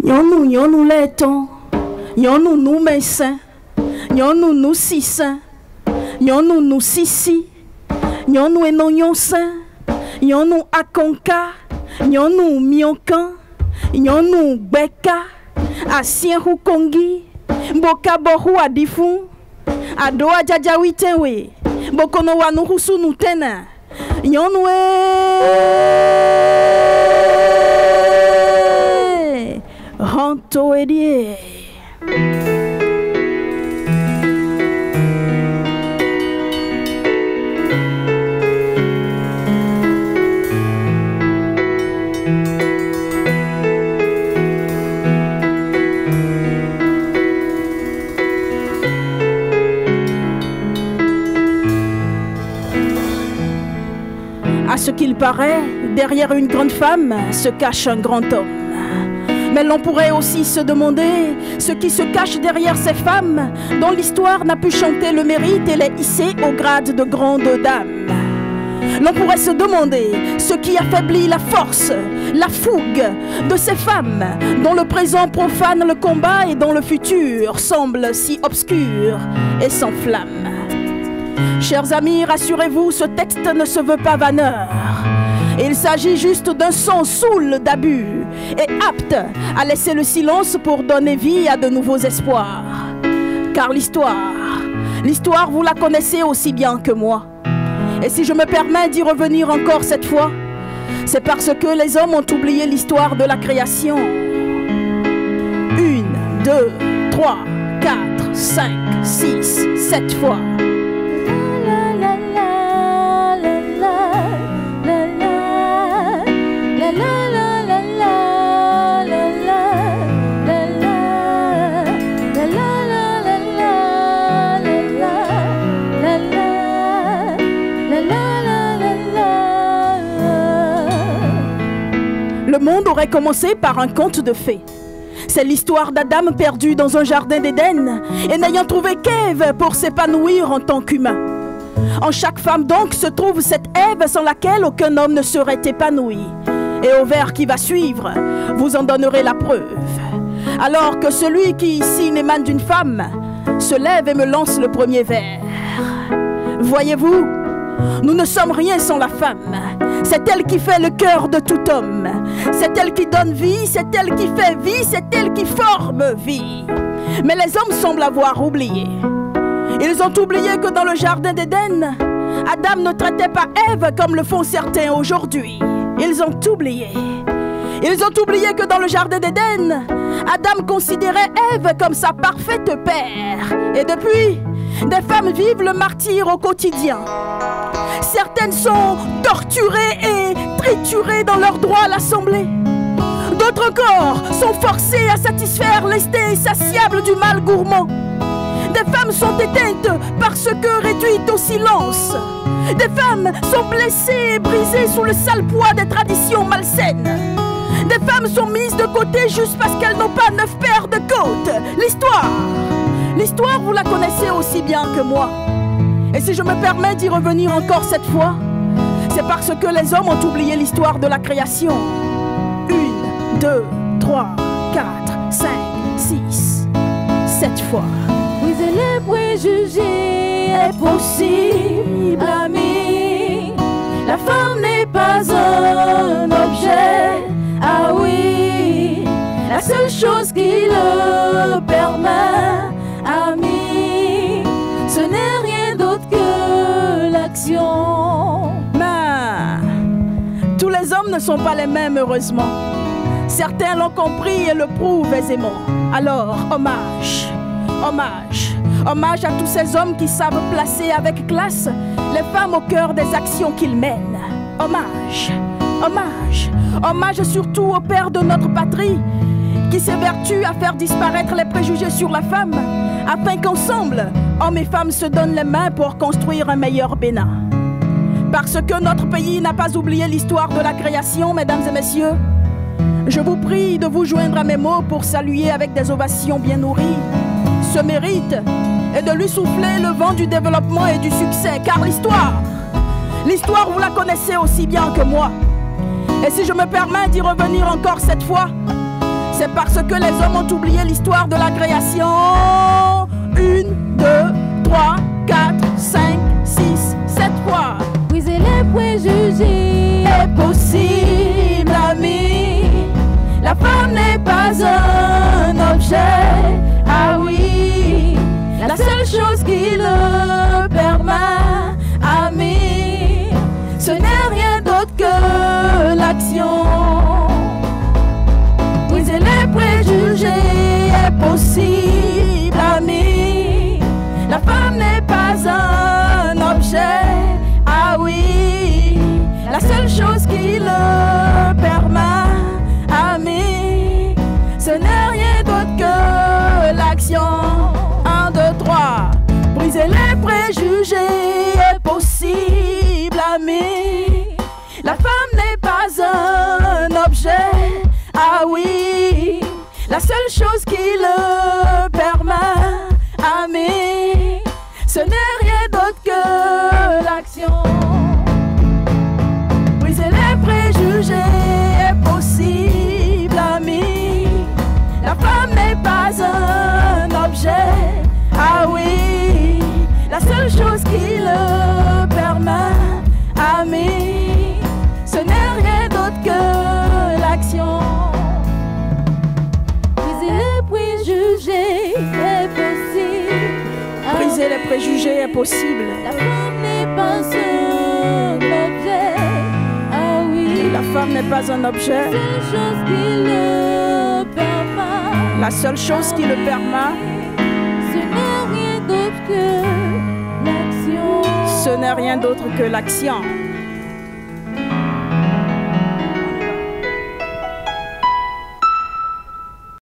Nyonou laiton, nyonou médecin, nyonou sissin, nyonou sissi, nyonou enonyon sain, nyonou akonka, nyonou mionkan, nyonou beka, asien hukongi, boka bohu adifun, ado adjadjawitenwe, bokono wanu husu nutena, nyonou Ranto Edie. À ce qu'il paraît, derrière une grande femme se cache un grand homme. Mais l'on pourrait aussi se demander ce qui se cache derrière ces femmes dont l'histoire n'a pu chanter le mérite et les hisser au grade de grandes dames. L'on pourrait se demander ce qui affaiblit la force, la fougue de ces femmes dont le présent profane le combat et dont le futur semble si obscur et sans flamme. Chers amis, rassurez-vous, ce texte ne se veut pas vanneur. Il s'agit juste d'un son saoul d'abus et apte à laisser le silence pour donner vie à de nouveaux espoirs. Car l'histoire, vous la connaissez aussi bien que moi. Et si je me permets d'y revenir encore cette fois, c'est parce que les hommes ont oublié l'histoire de la création. 1, 2, 3, 4, 5, 6, 7 fois. Le monde aurait commencé par un conte de fées. C'est l'histoire d'Adam perdu dans un jardin d'Éden et n'ayant trouvé qu'Ève pour s'épanouir en tant qu'humain. En chaque femme donc se trouve cette Ève sans laquelle aucun homme ne serait épanoui. Et au vers qui va suivre, vous en donnerez la preuve. Alors que celui qui ici n'émane d'une femme se lève et me lance le premier vers. Voyez-vous, nous ne sommes rien sans la femme. C'est elle qui fait le cœur de tout homme. C'est elle qui donne vie, c'est elle qui fait vie, c'est elle qui forme vie. Mais les hommes semblent avoir oublié. Ils ont oublié que dans le jardin d'Éden, Adam ne traitait pas Ève comme le font certains aujourd'hui. Ils ont oublié. Ils ont oublié que dans le jardin d'Éden, Adam considérait Ève comme sa parfaite paire. Et depuis, des femmes vivent le martyre au quotidien. Certaines sont torturées et triturées dans leur droit à l'Assemblée. D'autres encore sont forcées à satisfaire l'esté insatiable du mal gourmand. Des femmes sont éteintes parce que réduites au silence. Des femmes sont blessées et brisées sous le sale poids des traditions malsaines. Des femmes sont mises de côté juste parce qu'elles n'ont pas 9 paires de côtes. L'histoire, vous la connaissez aussi bien que moi. Et si je me permets d'y revenir encore cette fois, c'est parce que les hommes ont oublié l'histoire de la création. 1, 2, 3, 4, 5, 6, 7 fois. Briser les préjugés est possible, ami. La femme n'est pas un objet, ah oui. La seule chose qui le permet, ami, ce n'est rien d'autre que l'action. Mais tous les hommes ne sont pas les mêmes, heureusement. Certains l'ont compris et le prouvent aisément. Alors, hommage à tous ces hommes qui savent placer avec classe les femmes au cœur des actions qu'ils mènent. Hommage surtout au père de notre patrie qui s'évertue à faire disparaître les préjugés sur la femme afin qu'ensemble, hommes et femmes se donnent les mains pour construire un meilleur Bénin. Parce que notre pays n'a pas oublié l'histoire de la création, mesdames et messieurs, je vous prie de vous joindre à mes mots pour saluer avec des ovations bien nourries ce mérite et de lui souffler le vent du développement et du succès. Car l'histoire, vous la connaissez aussi bien que moi. Et si je me permets d'y revenir encore cette fois, C'est parce que les hommes ont oublié l'histoire de la création. 1, 2, 3, 4, 5, 6, 7 fois. Briser les préjugés Est possible, ami. La femme n'est pas un objet. Ah oui, la seule chose qui le permet, ami, ce n'est rien d'autre que l'action. Briser les préjugés est possible, ami. La femme n'est pas un objet. Ah oui, la seule chose qui le permet, ami, ce n'est rien d'autre que l'action. 1, 2, 3. Briser les préjugés est possible, ami. La femme n'est pas un objet. Ah oui, la seule chose qui le permet, ami, ce n'est rien d'autre que l'action. Briser les préjugés est possible, ami. La femme n'est pas un objet. Ah oui, la seule chose qui le permet, ami, ce n'est rien d'autre que l'action. Briser les préjugés est possible. Briser les préjugés est possible. La femme n'est pas un objet. Ah oui, La femme n'est pas un objet. la seule chose qui le permet, La seule chose qui le permet, ce n'est rien d'autre que l'action. ce n'est rien d'autre que l'action.